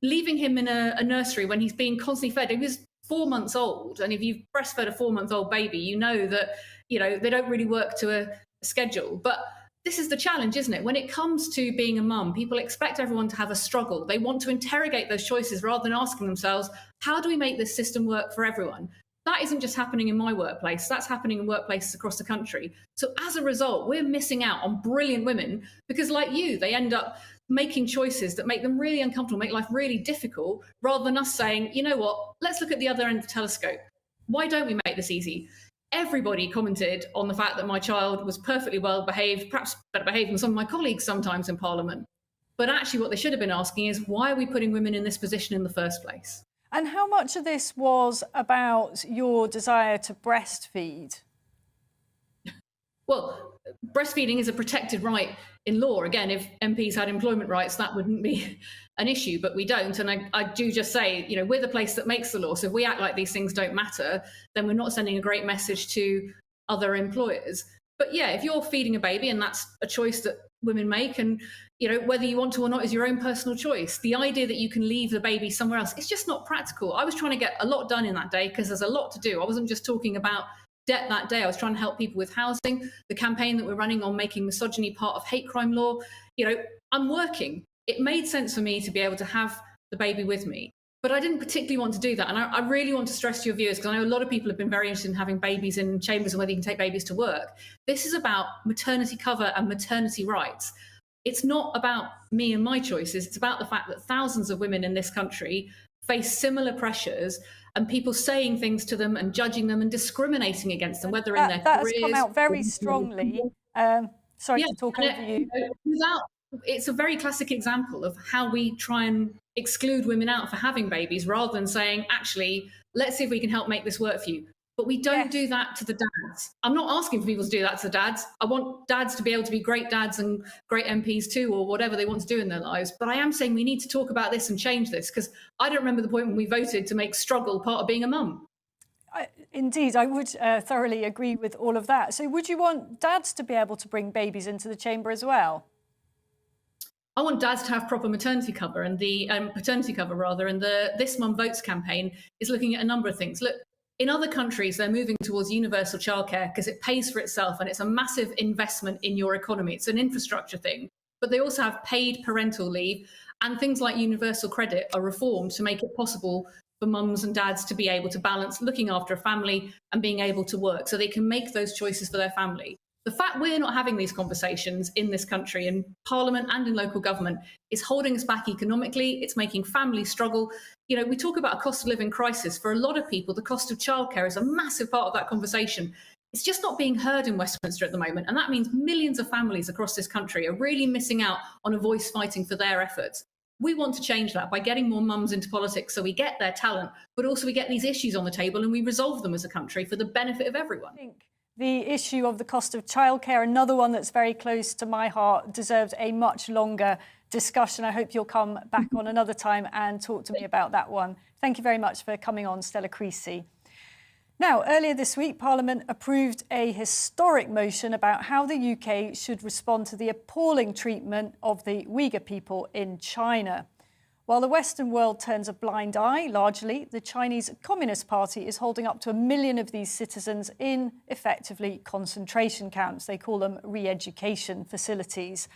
Leaving him in a nursery when he's being constantly fed. He was 4 months old, and if you've breastfed a 4-month-old baby, you know that they don't really work to a schedule. But this is the challenge, isn't it? When it comes to being a mum, people expect everyone to have a struggle. They want to interrogate those choices rather than asking themselves, how do we make this system work for everyone? That isn't just happening in my workplace. That's happening in workplaces across the country. So as a result, we're missing out on brilliant women because, like you, they end up making choices that make them really uncomfortable, make life really difficult, rather than us saying, you know what, let's look at the other end of the telescope. Why don't we make this easy? Everybody commented on the fact that my child was perfectly well behaved, perhaps better behaved than some of my colleagues sometimes in Parliament. But actually what they should have been asking is, why are we putting women in this position in the first place? And how much of this was about your desire to breastfeed? Well, breastfeeding is a protected right in law. Again, if MPs had employment rights, that wouldn't be an issue, but we don't. And I do just say, we're the place that makes the law. So if we act like these things don't matter, then we're not sending a great message to other employers. But yeah, if you're feeding a baby, and that's a choice that women make, and whether you want to or not is your own personal choice. The idea that you can leave the baby somewhere else, it's just not practical. I was trying to get a lot done in that day because there's a lot to do. I wasn't just talking about debt that day. I was trying to help people with housing, the campaign that we're running on making misogyny part of hate crime law. I'm working. It made sense for me to be able to have the baby with me. But I didn't particularly want to do that. And I really want to stress to your viewers, because I know a lot of people have been very interested in having babies in chambers and whether you can take babies to work. This is about maternity cover and maternity rights. It's not about me and my choices. It's about the fact that thousands of women in this country face similar pressures and people saying things to them and judging them and discriminating against them, whether in their careers... That has come out very strongly. Sorry to talk over you. It's a very classic example of how we try and exclude women out for having babies rather than saying, actually, let's see if we can help make this work for you. But we don't do that to the dads. I'm not asking for people to do that to the dads. I want dads to be able to be great dads and great MPs too, or whatever they want to do in their lives. But I am saying we need to talk about this and change this, because I don't remember the point when we voted to make struggle part of being a mum. Indeed, I would thoroughly agree with all of that. So would you want dads to be able to bring babies into the chamber as well? I want dads to have proper maternity cover, and the paternity cover rather, and the This Mum Votes campaign is looking at a number of things. Look, in other countries, they're moving towards universal childcare because it pays for itself and it's a massive investment in your economy. It's an infrastructure thing. But they also have paid parental leave, and things like universal credit are reformed to make it possible for mums and dads to be able to balance looking after a family and being able to work so they can make those choices for their family. The fact we're not having these conversations in this country, in Parliament and in local government, is holding us back economically. It's making families struggle. We talk about a cost of living crisis. For a lot of people, the cost of childcare is a massive part of that conversation. It's just not being heard in Westminster at the moment. And that means millions of families across this country are really missing out on a voice fighting for their efforts. We want to change that by getting more mums into politics so we get their talent, but also we get these issues on the table and we resolve them as a country for the benefit of everyone. The issue of the cost of childcare, another one that's very close to my heart, deserves a much longer discussion. I hope you'll come back on another time and talk to me about that one. Thank you very much for coming on, Stella Creasy. Now, earlier this week, Parliament approved a historic motion about how the UK should respond to the appalling treatment of the Uyghur people in China. While the Western world turns a blind eye, largely, the Chinese Communist Party is holding up to 1 million of these citizens in, effectively, concentration camps. They call them re-education facilities.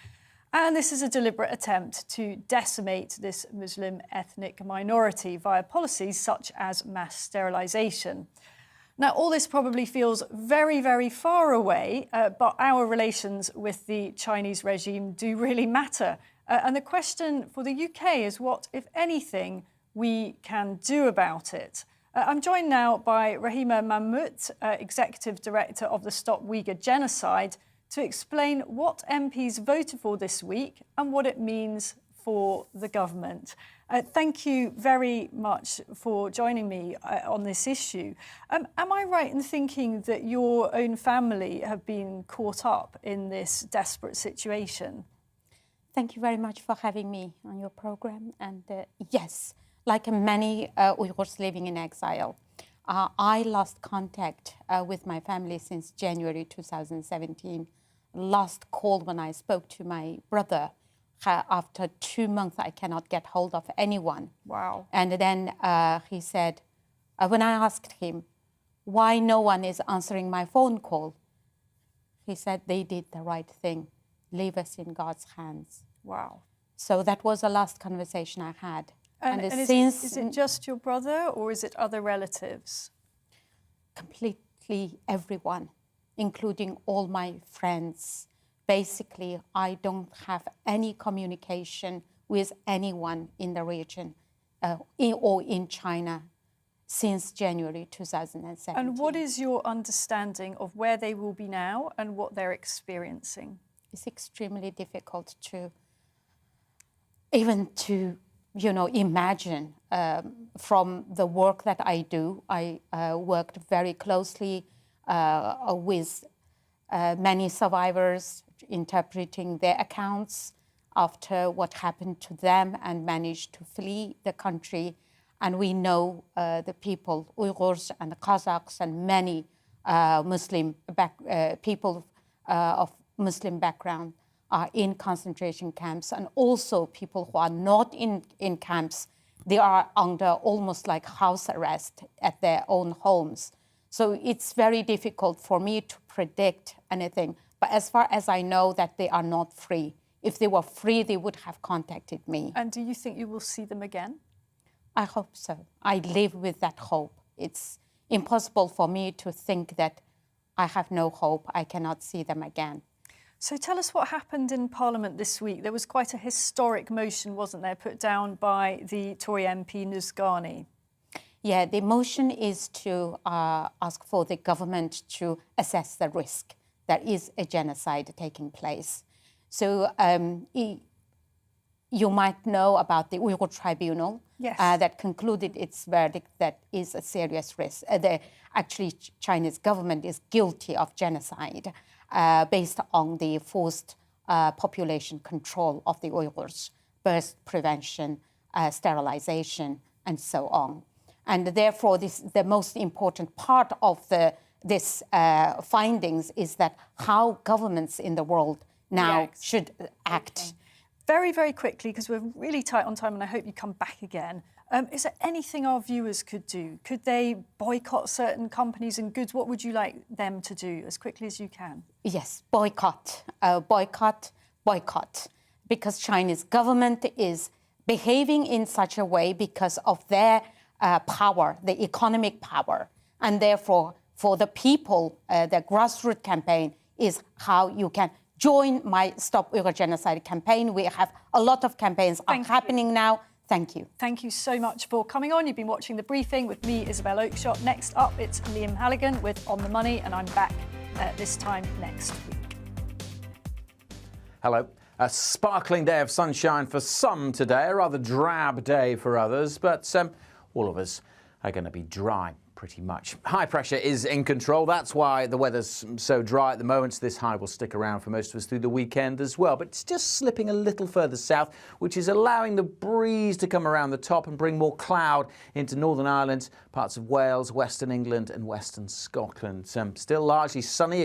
And this is a deliberate attempt to decimate this Muslim ethnic minority via policies such as mass sterilisation. Now, all this probably feels very, very far away, but our relations with the Chinese regime do really matter. And the question for the UK is what, if anything, we can do about it. I'm joined now by Rahima Mahmood, Executive Director of the Stop Uyghur Genocide, to explain what MPs voted for this week and what it means for the government. Thank you very much for joining me on this issue. Am I right in thinking that your own family have been caught up in this desperate situation? Thank you very much for having me on your program. And yes, like many Uyghurs living in exile, I lost contact with my family since January 2017. Last call when I spoke to my brother. After 2 months, I cannot get hold of anyone. Wow. And then he said, when I asked him why no one is answering my phone call, he said they did the right thing. Leave us in God's hands. Wow. So that was the last conversation I had. And is it just your brother or is it other relatives? Completely everyone, including all my friends. Basically, I don't have any communication with anyone in the region or in China since January 2017. And what is your understanding of where they will be now and what they're experiencing? It's extremely difficult to even to, imagine. From the work that I do, I worked very closely with many survivors, interpreting their accounts after what happened to them and managed to flee the country. And we know the people, Uyghurs and Kazakhs and many people of Muslim background are in concentration camps, and also people who are not in camps, they are under almost like house arrest at their own homes. So it's very difficult for me to predict anything. But as far as I know that they are not free. If they were free, they would have contacted me. And do you think you will see them again? I hope so. I live with that hope. It's impossible for me to think that I have no hope, I cannot see them again. So tell us what happened in Parliament this week. There was quite a historic motion, wasn't there, put down by the Tory MP Nusgani? Yeah, the motion is to ask for the government to assess the risk. There is a genocide taking place. So you might know about the Uyghur Tribunal. Yes. That concluded its verdict that is a serious risk. Actually, Chinese government is guilty of genocide based on the forced population control of the Uyghurs, birth prevention, sterilization, and so on. And therefore, the most important part of this findings is that how governments in the world now should act. Okay. Very, very quickly, because we're really tight on time and I hope you come back again. Is there anything our viewers could do? Could they boycott certain companies and goods? What would you like them to do as quickly as you can? Yes, boycott, boycott. Because Chinese government is behaving in such a way because of their power, the economic power. And therefore, for the people, the grassroots campaign is how you can join my Stop Uyghur Genocide campaign. We have a lot of campaigns happening now. Thank you. Thank you so much for coming on. You've been watching The Briefing with me, Isabel Oakeshott. Next up, it's Liam Halligan with On the Money, and I'm back this time next week. Hello. A sparkling day of sunshine for some today, a rather drab day for others, but all of us are going to be dry. Pretty much. High pressure is in control. That's why the weather's so dry at the moment. This high will stick around for most of us through the weekend as well. But it's just slipping a little further south, which is allowing the breeze to come around the top and bring more cloud into Northern Ireland, parts of Wales, Western England and Western Scotland. Still largely sunny